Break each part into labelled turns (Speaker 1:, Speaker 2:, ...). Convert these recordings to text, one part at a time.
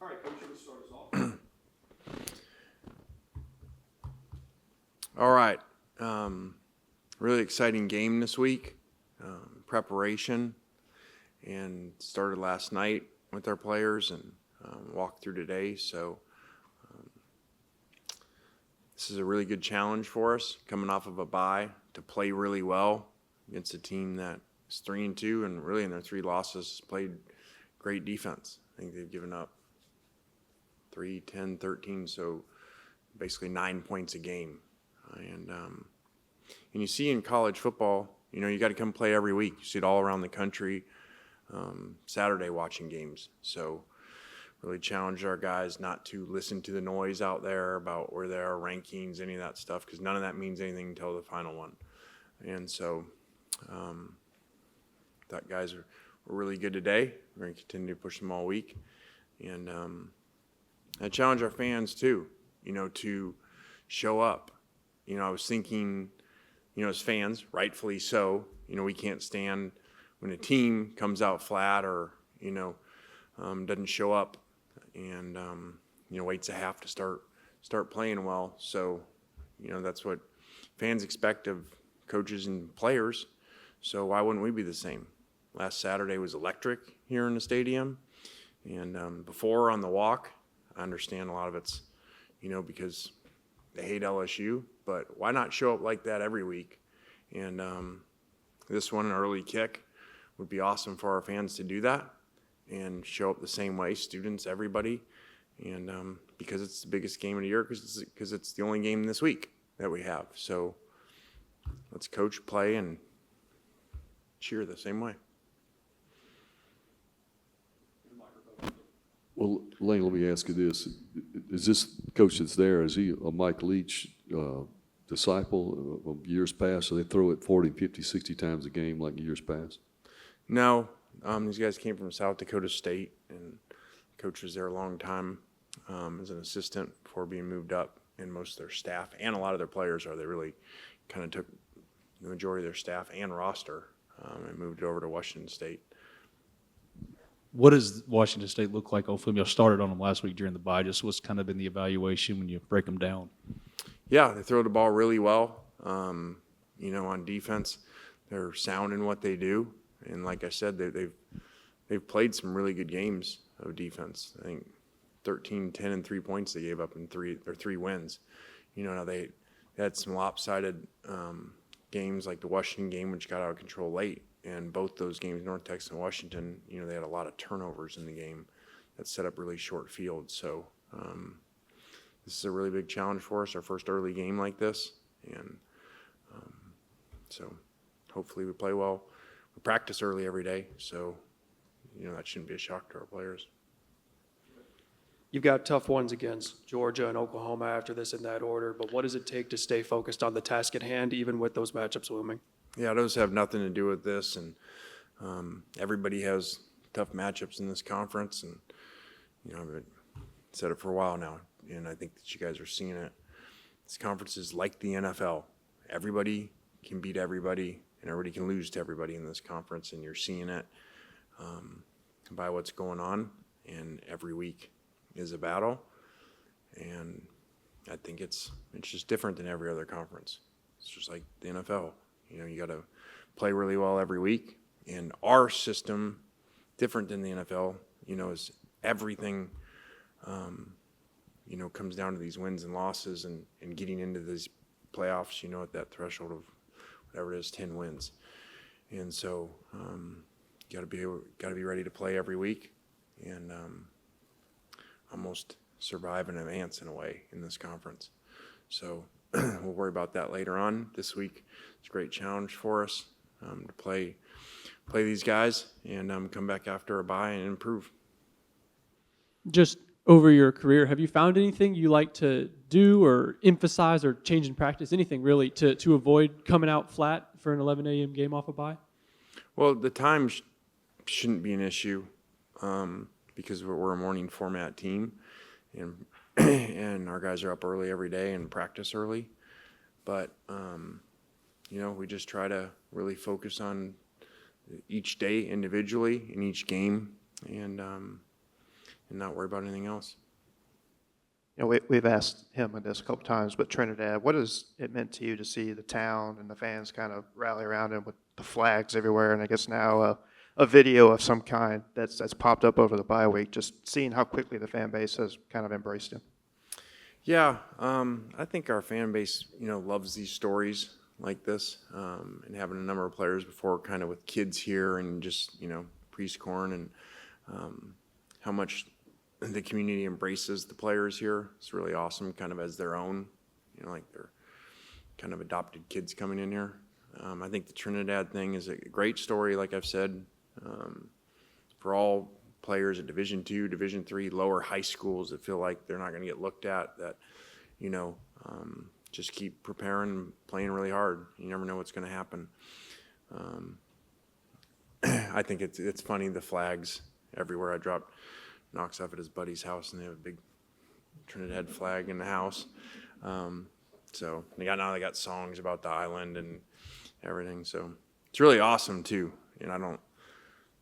Speaker 1: All right, Coach, you can start us off.
Speaker 2: All right. Really exciting game this week. Preparation, and started last night with our players and walked through today. So this is a really good challenge for us, coming off of a bye, to play really well against a team that is 3-2 and really in their 3 losses played great defense. I think they've given up 3, 10, 13, so basically 9 points a game. And you see in college football, you got to come play every week. You see it all around the country. Saturday watching games. So really challenge our guys not to listen to the noise out there about where there are rankings, any of that stuff, because none of that means anything until the final one. And so thought guys were really good today. We're going to continue to push them all week. And I challenge our fans too, to show up. I was thinking, as fans, rightfully so, we can't stand when a team comes out flat or, doesn't show up and, waits a half to start playing well. So, that's what fans expect of coaches and players. So why wouldn't we be the same? Last Saturday was electric here in the stadium. And before on the walk, I understand a lot of it's, because they hate LSU, but why not show up like that every week? And this one, an early kick, would be awesome for our fans to do that and show up the same way, students, everybody. And because it's the biggest game of the year, because it's the only game this week that we have. So let's coach, play, and cheer the same way.
Speaker 3: Well, Lane, let me ask you this. Is this coach that's there, is he a Mike Leach disciple of years past? So they throw it 40, 50, 60 times a game like years past?
Speaker 2: No. These guys came from South Dakota State, and coach was there a long time as an assistant before being moved up. And most of their staff and a lot of their players they really kind of took the majority of their staff and roster and moved it over to Washington State.
Speaker 1: What does Washington State look like? Hopefully, you started on them last week during the bye. Just what's kind of been the evaluation when you break them down?
Speaker 2: Yeah, they throw the ball really well. On defense, they're sound in what they do, and like I said, they've played some really good games of defense. I think 13, 10, and 3 points they gave up in 3 wins. Now they had some lopsided games like the Washington game, which got out of control late. And both those games, North Texas and Washington, they had a lot of turnovers in the game that set up really short fields. So this is a really big challenge for us, our first early game like this. And so hopefully we play well. We practice early every day, so that shouldn't be a shock to our players.
Speaker 4: You've got tough ones against Georgia and Oklahoma after this in that order, but what does it take to stay focused on the task at hand, even with those matchups looming?
Speaker 2: Yeah, those have nothing to do with this, and everybody has tough matchups in this conference, and I've said it for a while now, and I think that you guys are seeing it. This conference is like the NFL. Everybody can beat everybody, and everybody can lose to everybody in this conference, and you're seeing it by what's going on, and every week is a battle, and I think it's just different than every other conference. It's just like the NFL. You got to play really well every week. And our system, different than the NFL, is everything, comes down to these wins and losses and getting into these playoffs, at that threshold of whatever it is, 10 wins. And so got to be ready to play every week and almost survive and advance in a way in this conference. So we'll worry about that later on. This week it's a great challenge for us to play these guys and come back after a bye and improve.
Speaker 5: Just over your career, have you found anything you like to do or emphasize or change in practice, anything really, to avoid coming out flat for an 11 a.m. game off a bye?
Speaker 2: Well, the time shouldn't be an issue because we're a morning format team, and our guys are up early every day and practice early. But, we just try to really focus on each day individually in each game and, not worry about anything else.
Speaker 6: You know, we've asked him this a couple times, but Trinidad, what has it meant to you to see the town and the fans kind of rally around him with the flags everywhere, and I guess now a video of some kind that's popped up over the bye week, just seeing how quickly the fan base has kind of embraced him?
Speaker 2: Yeah, I think our fan base, loves these stories like this, and having a number of players before, kind of with kids here and just, pre-scoring, and how much the community embraces the players here. It's really awesome, kind of as their own, like they're kind of adopted kids coming in here. I think the Trinidad thing is a great story, like I've said, for all players at Division II, Division III, lower high schools that feel like they're not going to get looked at, that, just keep preparing and playing really hard. You never know what's going to happen. I think it's funny, the flags everywhere. I dropped Knox off at his buddy's house, and they have a big Trinidad flag in the house. So they got songs about the island and everything. So it's really awesome too. And I don't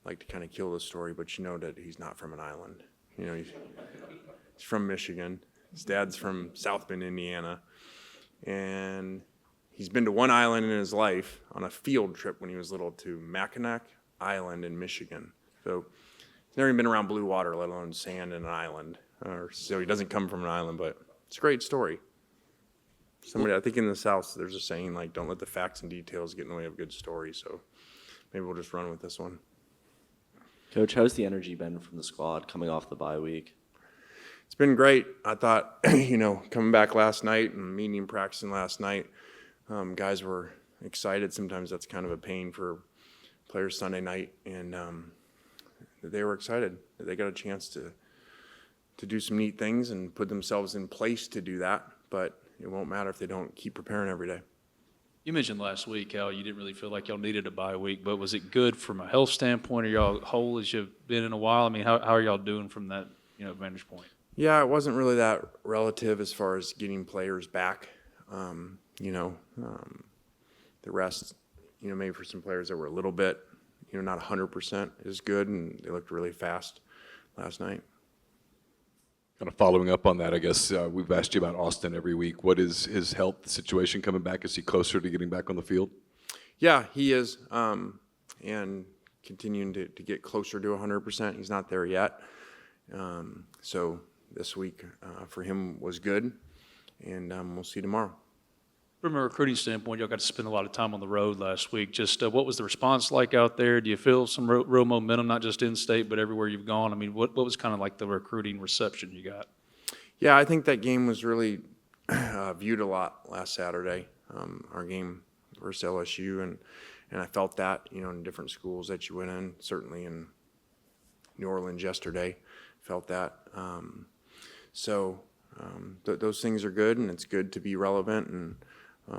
Speaker 2: like to kind of kill the story, but that he's not from an island. He's from Michigan. His dad's from South Bend, Indiana, and he's been to one island in his life on a field trip when he was little, to Mackinac Island in Michigan. So he's never even been around blue water, let alone sand in an island. So he doesn't come from an island, but it's a great story. I think in the South, there's a saying like, don't let the facts and details get in the way of a good story. So maybe we'll just run with this one.
Speaker 7: Coach, how's the energy been from the squad coming off the bye week?
Speaker 2: It's been great. I thought, coming back last night and meeting and practicing last night, guys were excited. Sometimes that's kind of a pain for players Sunday night, and they were excited that they got a chance to do some neat things and put themselves in place to do that, but it won't matter if they don't keep preparing every day.
Speaker 1: You mentioned last week how you didn't really feel like y'all needed a bye week, but was it good from a health standpoint? Are y'all whole as you've been in a while? I mean, how are y'all doing from that, vantage point?
Speaker 2: Yeah, it wasn't really that relative as far as getting players back. The rest, maybe for some players that were a little bit, not 100% is good, and they looked really fast last night.
Speaker 8: Kind of following up on that, I guess we've asked you about Austin every week. What is his health situation coming back? Is he closer to getting back on the field?
Speaker 2: Yeah, he is, and continuing to get closer to 100%. He's not there yet. So this week for him was good, and we'll see tomorrow.
Speaker 1: From a recruiting standpoint, y'all got to spend a lot of time on the road last week. Just what was the response like out there? Do you feel some real momentum, not just in state, but everywhere you've gone? I mean, what was kind of like the recruiting reception you got?
Speaker 2: Yeah, I think that game was really viewed a lot last Saturday, our game versus LSU, and I felt that, in different schools that you went in, certainly in New Orleans yesterday, felt that. Those things are good, and it's good to be relevant, and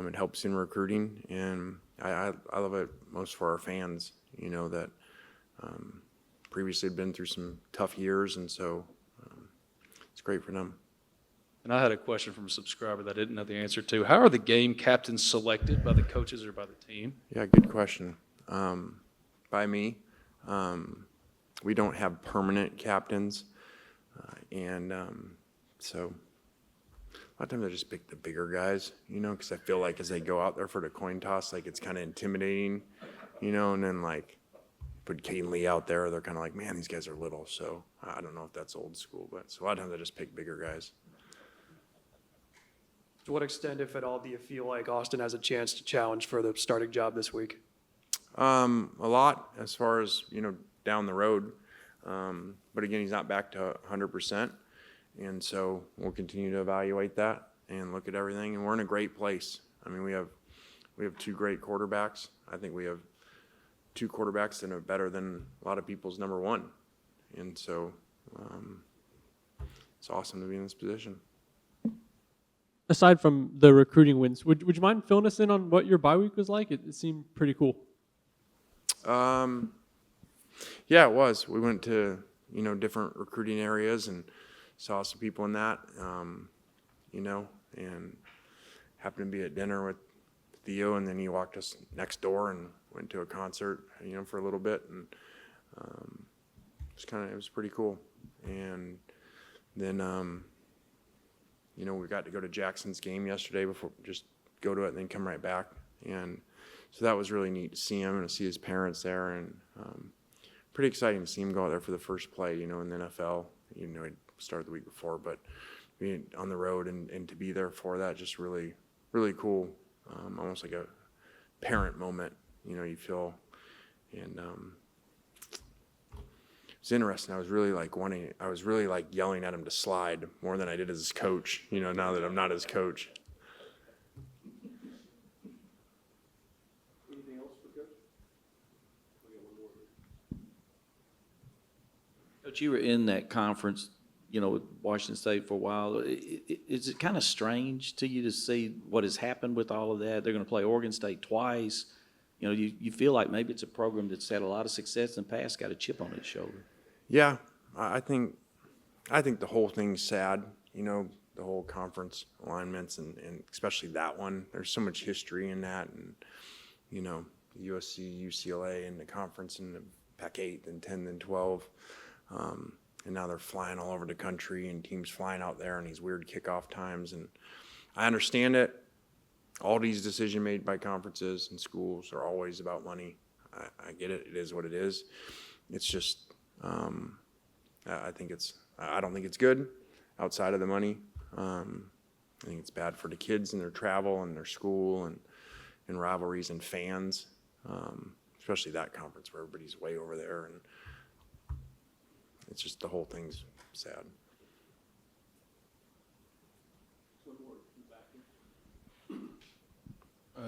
Speaker 2: it helps in recruiting, and I love it most for our fans, that previously had been through some tough years, and so it's great for them.
Speaker 1: And I had a question from a subscriber that I didn't know the answer to. How are the game captains selected, by the coaches or by the team?
Speaker 2: Yeah, good question. By me. We don't have permanent captains, and so a lot of times I just pick the bigger guys, because I feel like as they go out there for the coin toss, like it's kind of intimidating, and then like put Kane Lee out there, they're kind of like, man, these guys are little. So I don't know if that's old school, but so a lot of times I just pick bigger guys.
Speaker 4: To what extent, if at all, do you feel like Austin has a chance to challenge for the starting job this week?
Speaker 2: A lot as far as, down the road. But again, he's not back to 100%. And so we'll continue to evaluate that and look at everything. And we're in a great place. I mean, we have two great quarterbacks. I think we have two quarterbacks that are better than a lot of people's number one. And so it's awesome to be in this position.
Speaker 5: Aside from the recruiting wins, would you mind filling us in on what your bye week was like? It seemed pretty cool.
Speaker 2: Yeah, it was. We went to, different recruiting areas and saw some people in that, and happened to be at dinner with Theo, and then he walked us next door and went to a concert, for a little bit. And it was pretty cool. And then, you know, we got to go to Jackson's game yesterday before, just go to it and then come right back. And so that was really neat to see him and to see his parents there. And pretty exciting to see him go out there for the first play, you know, in the NFL. You know, he started the week before, but being on the road and to be there for that, just really, really cool. Almost like a parent moment, you know, you feel. And it's interesting. I was really like yelling at him to slide more than I did as his coach, you know, now that I'm not his coach.
Speaker 4: Anything else for Coach?
Speaker 9: Coach, you were in that conference, you know, with Washington State for a while. Is it kind of strange to you to see what has happened with all of that? They're going to play Oregon State twice. You know, you feel like maybe it's a program that's had a lot of success in the past, got a chip on its shoulder.
Speaker 2: Yeah, I think the whole thing's sad, you know, the whole conference alignments and especially that one. There's so much history in that, and, you know, USC, UCLA in the conference in the Pac-8, then 10, then 12. And now they're flying all over the country and teams flying out there in these weird kickoff times. And I understand it. All these decisions made by conferences and schools are always about money. I get it. It is what it is. It's just, I don't think it's good outside of the money. I think it's bad for the kids and their travel and their school and rivalries and fans, especially that conference where everybody's way over there. And it's just the whole thing's sad.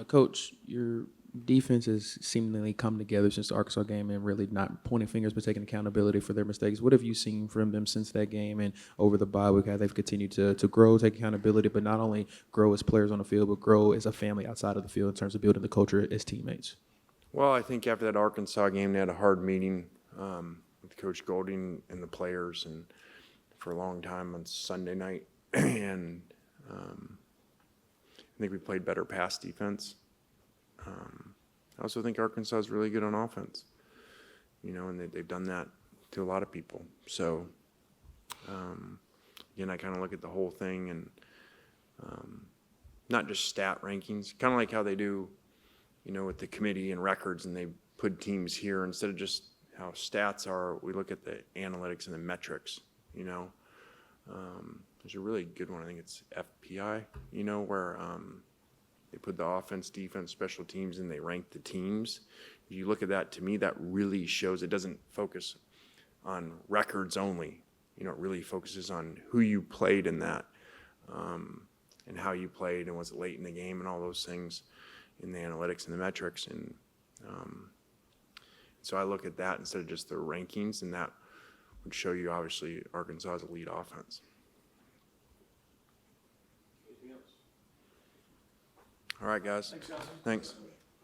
Speaker 10: Coach, your defense has seemingly come together since the Arkansas game and really not pointing fingers but taking accountability for their mistakes. What have you seen from them since that game and over the bye week, how they've continued to grow, take accountability, but not only grow as players on the field, but grow as a family outside of the field in terms of building the culture as teammates?
Speaker 2: Well, I think after that Arkansas game, they had a hard meeting with Coach Golding and the players, and for a long time on Sunday night. And I think we played better pass defense. I also think Arkansas is really good on offense, you know, and they've done that to a lot of people. So, again, I kind of look at the whole thing and not just stat rankings, kind of like how they do, you know, with the committee and records, and they put teams here instead of just how stats are. We look at the analytics and the metrics, you know. There's a really good one, I think it's FPI, you know, where they put the offense, defense, special teams, and they rank the teams. If you look at that, to me, that really shows it doesn't focus on records only. You know, it really focuses on who you played in that, and how you played, and was it late in the game, and all those things in the analytics and the metrics. And so I look at that instead of just the rankings, and that would show you, obviously, Arkansas's elite offense. All right, guys. Thanks.